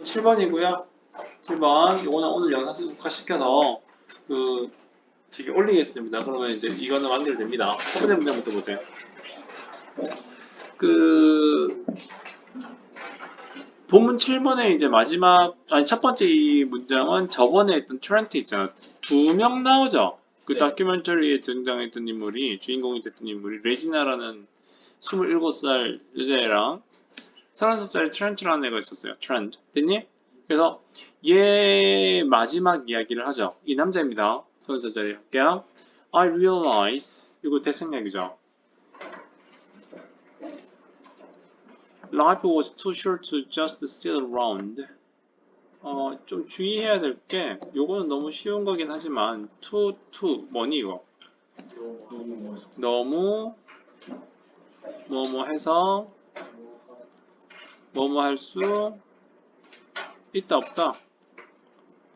7번이고요. 7번. 이거는 오늘 영상 녹화시켜서 저기 올리겠습니다. 그러면 이제 이거는 완결됩니다. 첫 번째 문제부터 보세요. 본문 7번에 이제 첫 번째 이 문장은 저번에 했던 트렌트 있잖아. 2명 나오죠? 그 네. 다큐멘터리에 등장했던 인물이, 주인공이 됐던 인물이, 레지나라는 27살 여자애랑 36살 트렌트라는 애가 있었어요. 트렌트. 됐니? 그래서 얘 마지막 이야기를 하죠. 이 남자입니다. 36살짜리 할게요. I realize, 이거 대생략이죠. Life was too short to just sit around. 좀 주의해야 될 게, 요거는 너무 쉬운 거긴 하지만, 뭐니 이거? 너무, 뭐뭐 해서, 뭐뭐 할 수, 있다, 없다?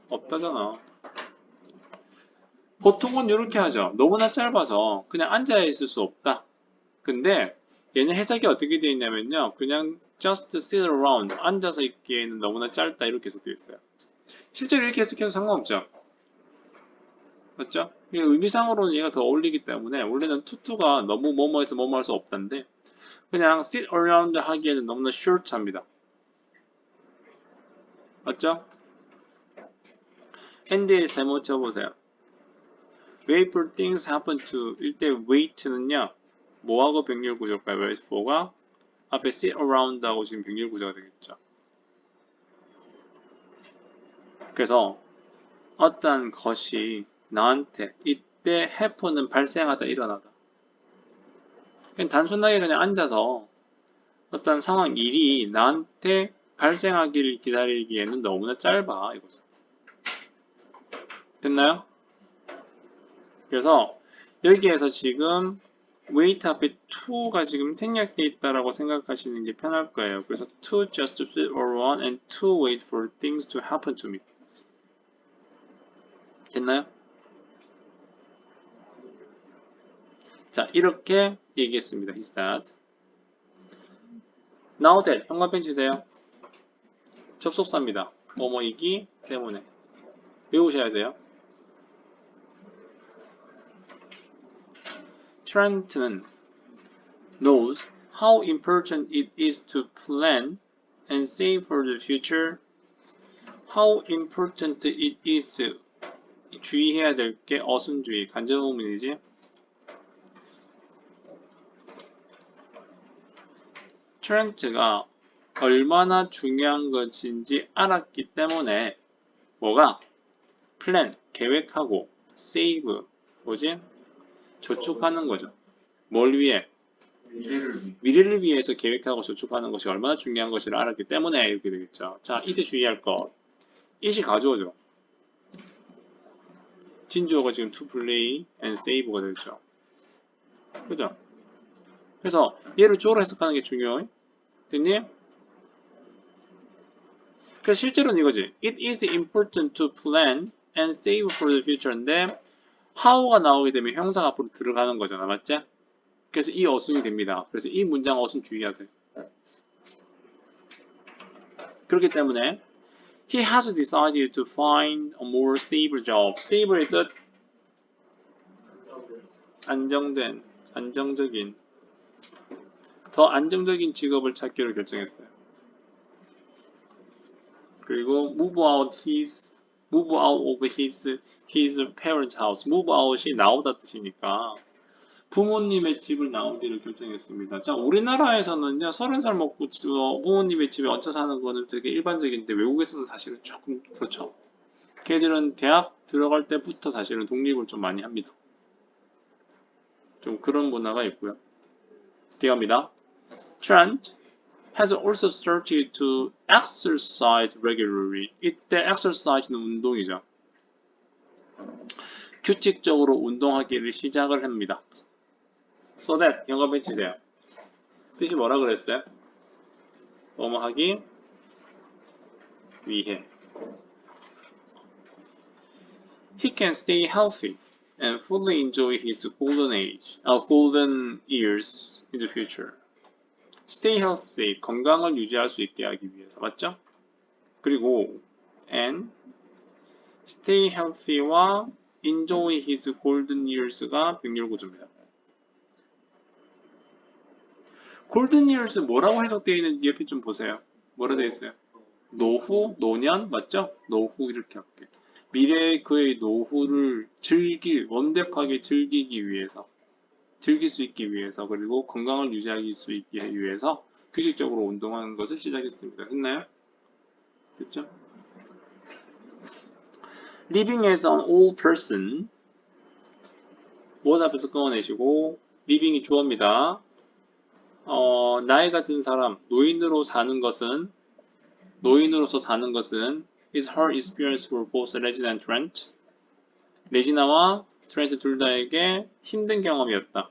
없다잖아. 보통은 이렇게 하죠. 너무나 짧아서 그냥 앉아 있을 수 없다. 근데 얘는 해석이 어떻게 되어 있냐면요. 그냥 just sit around, 앉아서 있기에는 너무나 짧다 이렇게 해석되어 있어요. 실제로 이렇게 해석해도 상관없죠. 맞죠? 의미상으로는 얘가 더 어울리기 때문에 원래는 투투가 너무 뭐뭐해서 뭐뭐 할 수 없다는데 그냥 sit around 하기에는 너무나 short합니다. 맞죠? hand에 세모 쳐보세요. Wait for things happen to 일때 wait는요. 뭐하고 병렬 구조일까요? wait for가 앞에 sit around하고 지금 병렬 구조가 되겠죠. 그래서 어떤 것이 나한테 이때 happen은 발생하다 일어나다. 그냥 단순하게 그냥 앉아서 어떤 상황 일이 나한테 발생하기를 기다리기에는 너무나 짧아 이거죠. 됐나요? 그래서 여기에서 지금 wait 앞에 to가 지금 생략되어 있다라고 생각하시는 게 편할 거예요. 그래서 to just sit around and to wait for things to happen to me. 됐나요? 자, 이렇게 얘기했습니다. He said. Now that, 현관펜 주세요. 접속사입니다. 뭐뭐이기 때문에. 외우셔야 돼요. Trent는 knows how important it is to plan and save for the future. How important it is. 주의해야 될 게 어순주의, 간접의문이지. 트렌트가 얼마나 중요한 것인지 알았기 때문에 뭐가? 플랜, 계획하고 세이브, 뭐지? 저축하는 거죠. 뭘 위해? 미래를 위해서 계획하고 저축하는 것이 얼마나 중요한 것을 알았기 때문에 이렇게 되겠죠. 자, 이때 주의할 것. it이 가져오죠. 진주어가 지금 to play and save가 되죠. 그죠? 그래서 얘를 주어로 해석하는 게 중요해. 됐니? 그래서 실제로는 이거지. It is important to plan and save for the future인데 how가 나오게 되면 형사가 앞으로 들어가는 거잖아. 맞지? 그래서 이 어순이 됩니다. 그래서 이 문장 어순 주의하세요. 그렇기 때문에 He has decided to find a more stable job. Stable의 뜻 안정된, 안정적인 더 안정적인 직업을 찾기로 결정했어요. 그리고 move out of his parents' house. move out이 나오다 뜻이니까 부모님의 집을 나오기를 결정했습니다. 자, 우리나라에서는요, 30살 먹고 부모님의 집에 얹혀 사는 거는 되게 일반적인데 외국에서는 사실은 조금 그렇죠. 걔들은 대학 들어갈 때부터 사실은 독립을 좀 많이 합니다. 좀 그런 문화가 있고요. 뒤갑니다. Trent has also started to exercise regularly. 이때 exercise는 운동이죠. 규칙적으로 운동하기를 시작을 합니다. So that, 영어펜 치세요. 뜻이 뭐라 그랬어요? 뭐뭐 하기 위해. He can stay healthy and fully enjoy his golden years in the future. Stay healthy, 건강을 유지할 수 있게 하기 위해서. 맞죠? 그리고 and stay healthy와 enjoy his golden years가 병렬 구조입니다. 골든 years 뭐라고 해석되어 있는지 옆에 좀 보세요. 뭐라 되어 있어요? 노후, 노년 맞죠? 노후 이렇게 할게. 미래의 그의 노후를 완벽하게 즐기기 위해서, 즐길 수 있기 위해서, 그리고 건강을 유지할 수 있기 위해서 규칙적으로 운동하는 것을 시작했습니다. 했나요? 됐죠? Living as an old person. was 앞에서 끊어내시고 living이 주어입니다. 나이 같은 사람, 노인으로서 사는 것은 is her experience for both 레지나 and 트렌트. 레지나와 트렌트 둘 다에게 힘든 경험이었다.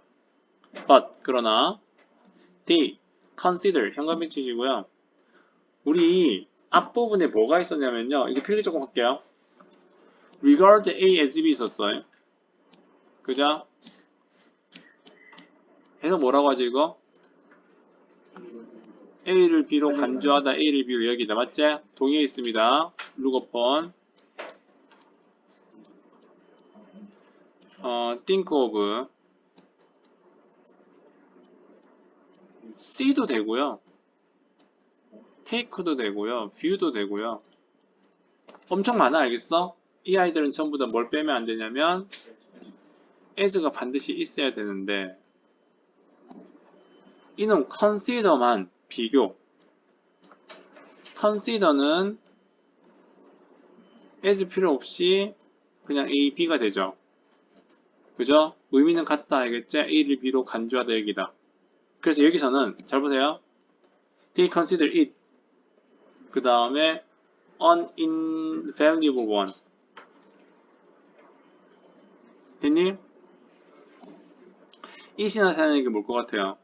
But 그러나 they consider 현관변 치시고요. 우리 앞부분에 뭐가 있었냐면요. 이거 필기 조금 할게요. regard A as B이 있었어요. 그죠? 해서 뭐라고 하죠 이거? A를 B로 간주하다 A를 B로 여기다 맞지? 동의어 있습니다. look upon think of see도 되고요. take도 되고요. view도 되고요. 엄청 많아 알겠어? 이 아이들은 전부 다 뭘 빼면 안 되냐면 as가 반드시 있어야 되는데 이놈 consider만 비교. consider는 as 필요 없이 그냥 A, B가 되죠. 그죠? 의미는 같다 알겠지? A를 B로 간주하다 여기다. 그래서 여기서는 잘 보세요. They consider it. 그 다음에 an invaluable one. 됐니? it이나 사는 게 뭘 것 같아요?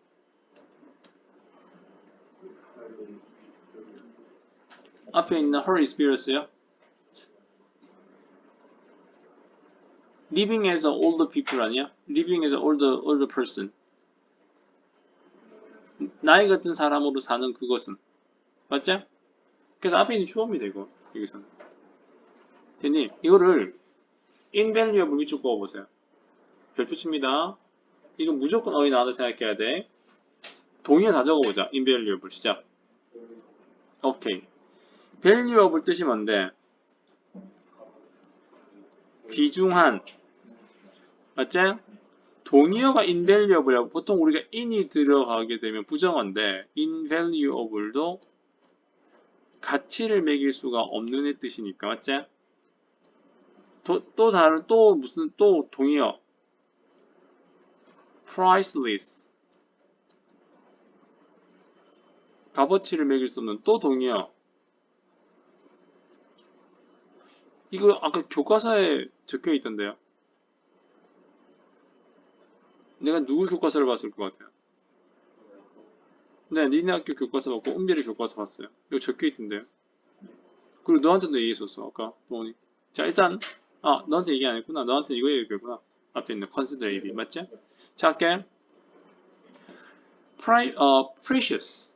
앞에 있는 her experience요? living as an older people 아니야? living as an older person. 나이 같은 사람으로 사는 그것은. 맞죠? 그래서 앞에 있는 주어입니다, 이거. 여기서는. 됐니? 이거를 invaluable 위쪽 거 보세요. 별표 칩니다. 이거 무조건 어휘 나와도 생각해야 돼. 동의어 다 적어보자. invaluable 시작. 오케이. valuable 뜻이 뭔데? 귀중한. 맞지? 동의어가 invaluable하고 보통 우리가 in이 들어가게 되면 부정어인데 invaluable도 가치를 매길 수가 없는 애 뜻이니까 맞지? 또 동의어 priceless 값어치를 매길 수 없는 또 동의어 이거 아까 교과서에 적혀 있던데요. 내가 누구 교과서를 봤을 것 같아요? 네, 니네 학교 교과서 봤고 은별이 교과서 봤어요. 이거 적혀 있던데요. 그리고 너한테도 얘기했었어 아까 동원이. 자 일단 너한테 얘기 안 했구나. 너한테 이거 얘기했구나. 앞에 있는 consider AB 맞지? 자 할게. precious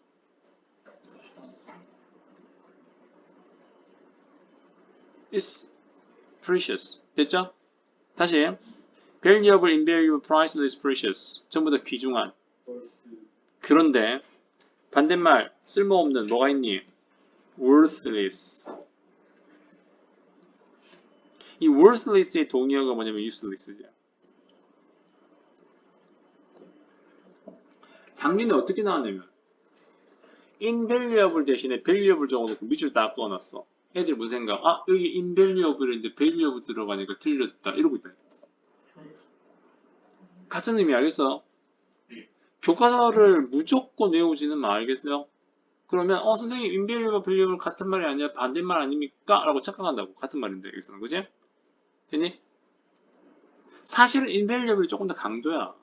is precious 됐죠? 다시 valuable, invaluable, priceless, precious 전부 다 귀중한. 그런데 반대말 쓸모없는 뭐가 있니? worthless. 이 worthless의 동의어가 뭐냐면 useless죠. 작년에 어떻게 나왔냐면 invaluable 대신에 valuable 적어놓고 밑줄 딱 그어놨어. 애들 무슨 생각? 여기 invaluable인데 valuable 들어가니까 틀렸다 이러고 있다. 같은 의미 알겠어? 교과서를 무조건 외우지는 마 알겠어요? 그러면 선생님 invaluable, valuable 같은 말이 아니라 반대말 아닙니까? 라고 착각한다고. 같은 말인데 여기서는 그지? 됐니? 사실은 invaluable이 조금 더 강조야.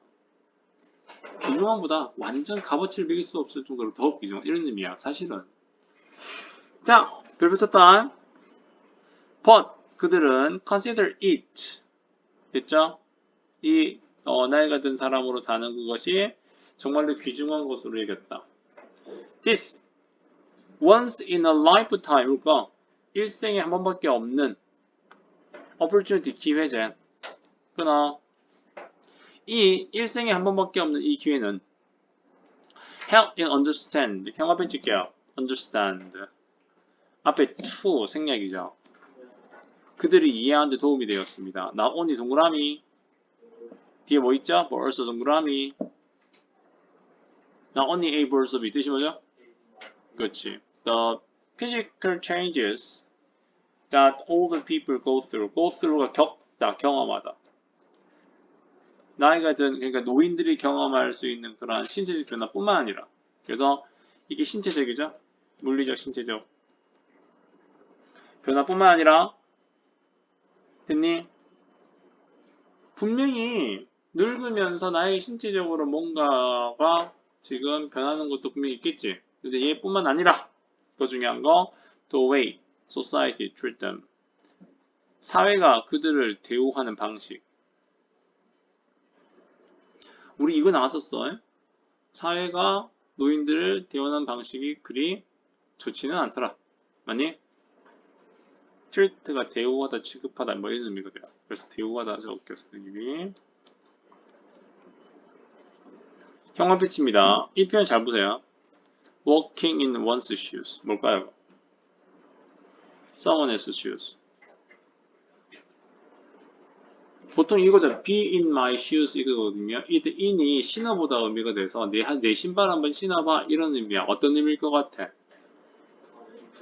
귀중한보다 완전 값어치를 매길 수 없을 정도로 더 귀중한 이런 의미야 사실은. 자 별표 쳤다. but 그들은 consider it 됐죠? 이 나이 같은 사람으로 사는 그것이 정말로 귀중한 것으로 여겼다. This once in a lifetime 그러니까 일생에 한 번밖에 없는 opportunity 기회제. 끊어. 이 일생에 한 번밖에 없는 이 기회는 help in understand. 형 앞에 찍게요. understand. 앞에 to 생략이죠. 그들이 이해하는 데 도움이 되었습니다. not only 동그라미. 뒤에 뭐 있죠? but also 동그라미. not only A, but also B. 뜻이 뭐죠? 그렇지. The physical changes that all the people go through가 겪다, 경험하다. 나이가 든, 그러니까 노인들이 경험할 수 있는 그러한 신체적 변화뿐만 아니라, 그래서 이게 신체적이죠? 물리적, 신체적 변화뿐만 아니라, 됐니? 분명히 늙으면서 나의 신체적으로 뭔가가 지금 변하는 것도 분명히 있겠지. 근데 얘뿐만 아니라, 더 중요한 거, the way society treat them. 사회가 그들을 대우하는 방식. 우리 이거 나왔었어. 사회가 노인들을 대우하는 방식이 그리 좋지는 않더라. 맞니? treat가 대우하다, 취급하다 뭐 이런 의미거든요. 그래서 대우하다 적을게요, 선생님이. 형광 패치입니다. 이 표현 잘 보세요. walking in one's shoes. 뭘까요? someone else's shoes. 보통 이거죠. be in my shoes 이거거든요. 이 in이 신어보다 의미가 돼서 내 신발 한번 신어봐 이런 의미야. 어떤 의미일 것 같아?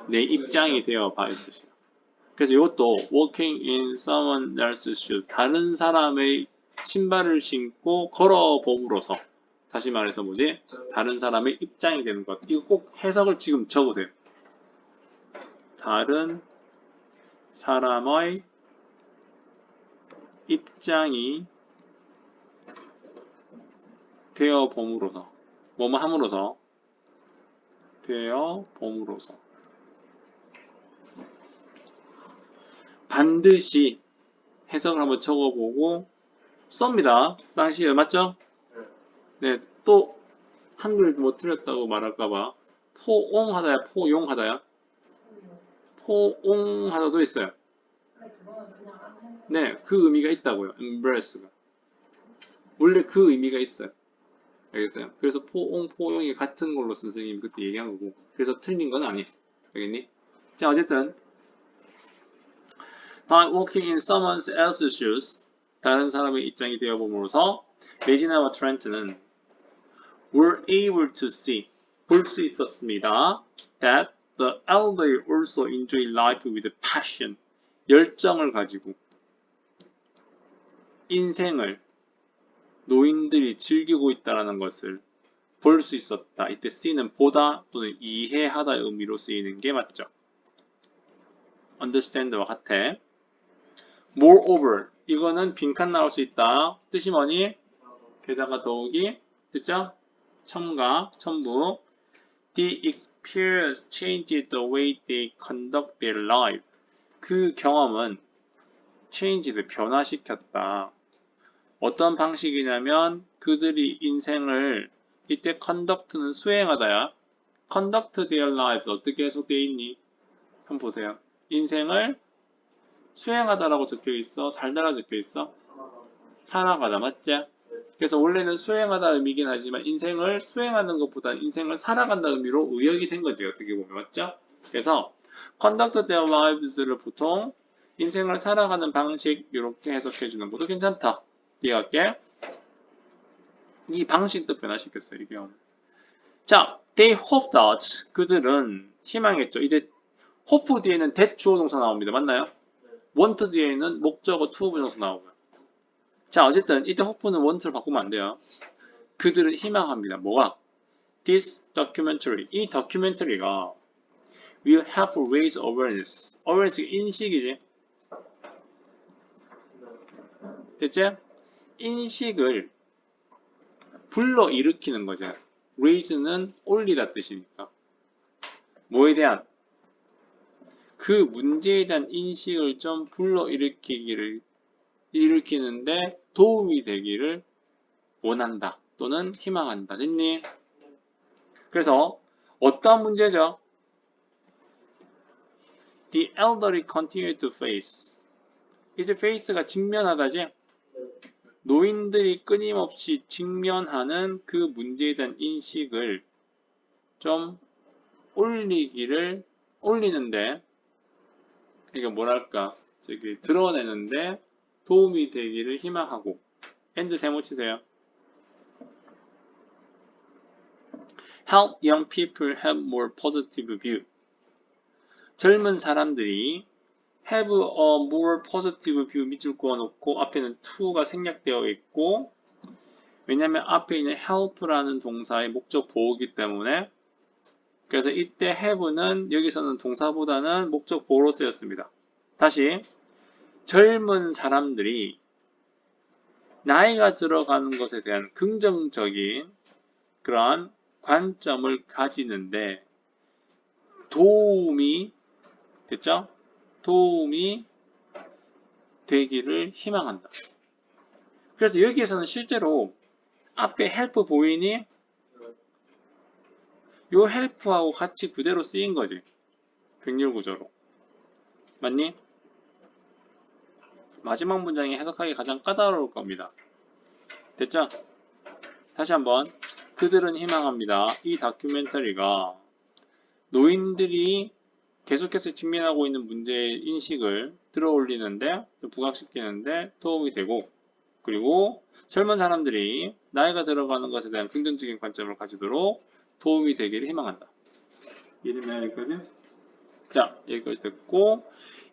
내 입장이 되어봐 이 뜻이야. 그래서 이것도 walking in someone else's shoes. 다른 사람의 신발을 신고 걸어봄으로써 다시 말해서 뭐지? 다른 사람의 입장이 되는 것. 이거 꼭 해석을 지금 적으세요. 다른 사람의 입장이 되어 봄으로써 뭐뭐 함으로써 되어 봄으로써 반드시 해석을 한번 적어보고 썹니다. 쌍시에 맞죠? 네, 또 한글 뭐 틀렸다고 말할까봐 포옹하다야 포용하다야 포옹하다도 있어요. 네, 그 의미가 있다고요. embrace가 원래 그 의미가 있어요. 알겠어요? 그래서 포옹, 포용이 같은 걸로 선생님이 그때 얘기한 거고 그래서 틀린 건 아니에요. 알겠니? 자, 어쨌든 by walking in someone else's shoes 다른 사람의 입장이 되어봄으로써 레지나와 트렌트는 were able to see 볼 수 있었습니다. that the elderly also enjoy life with passion 열정을 가지고 인생을 노인들이 즐기고 있다는 것을 볼 수 있었다. 이때 see는 보다 또는 이해하다의 의미로 쓰이는 게 맞죠. understand와 같아. moreover 이거는 빈칸 나올 수 있다. 뜻이 뭐니? 게다가 더욱이 됐죠? 첨가, 첨부. The experience changed the way they conduct their life. 그 경험은 changed, 변화시켰다. 어떤 방식이냐면 그들이 인생을 이때 conduct는 수행하다야. conduct their lives 어떻게 해석되어 있니? 한번 보세요. 인생을 수행하다라고 적혀 있어? 살다라 적혀 있어? 살아가다 맞지? 그래서 원래는 수행하다 의미긴 하지만 인생을 수행하는 것보다 인생을 살아간다 의미로 의역이 된 거지 어떻게 보면 맞죠? 그래서 conduct their lives를 보통 인생을 살아가는 방식 이렇게 해석해 주는 것도 괜찮다. 이해할게. 이 방식도 변화시켰어요. 이 경우. 자, they hoped that 그들은 희망했죠. 이제 hope 뒤에는 that 주어 동사 나옵니다. 맞나요? want 뒤에는 목적어 to 부정사 나오고요. 자, 어쨌든 이때 hope는 want를 바꾸면 안 돼요. 그들은 희망합니다. 뭐가? This documentary, 이 다큐멘터리가 will help raise awareness. awareness 인식이지. 됐지? 인식을 불러일으키는 거죠. raise는 올리다 뜻이니까. 뭐에 대한? 그 문제에 대한 인식을 좀 일으키는데 도움이 되기를 원한다. 또는 희망한다. 됐니? 그래서 어떠한 문제죠? The elderly continue to face. 이제 face가 직면하다지? 노인들이 끊임없이 직면하는 그 문제에 대한 인식을 좀 올리는데, 이게 뭐랄까, 드러내는데 도움이 되기를 희망하고. and 세모 치세요. Help young people have more positive view. 젊은 사람들이 have a more positive view 밑줄 그어놓고 앞에는 to가 생략되어 있고, 왜냐면 앞에 있는 help라는 동사의 목적 보호이기 때문에, 그래서 이때 have는 여기서는 동사보다는 목적 보호로 쓰였습니다. 다시 젊은 사람들이 나이가 들어가는 것에 대한 긍정적인 그러한 관점을 가지는데 도움이 됐죠? 도움이 되기를 희망한다. 그래서 여기에서는 실제로 앞에 help 보이니? 요 help하고 같이 그대로 쓰인 거지. 병렬 구조로. 맞니? 마지막 문장이 해석하기 가장 까다로울 겁니다. 됐죠? 다시 한번. 그들은 희망합니다. 이 다큐멘터리가 노인들이 계속해서 직면하고 있는 문제의 인식을 들어올리는데, 부각시키는데 도움이 되고, 그리고 젊은 사람들이 나이가 들어가는 것에 대한 긍정적인 관점을 가지도록 도움이 되기를 희망한다. 이해되나요, 여기까지? 자, 여기까지 됐고,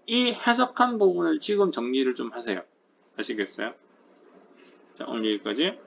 이 해석한 부분을 지금 정리를 좀 하세요. 아시겠어요? 자, 오늘 여기까지.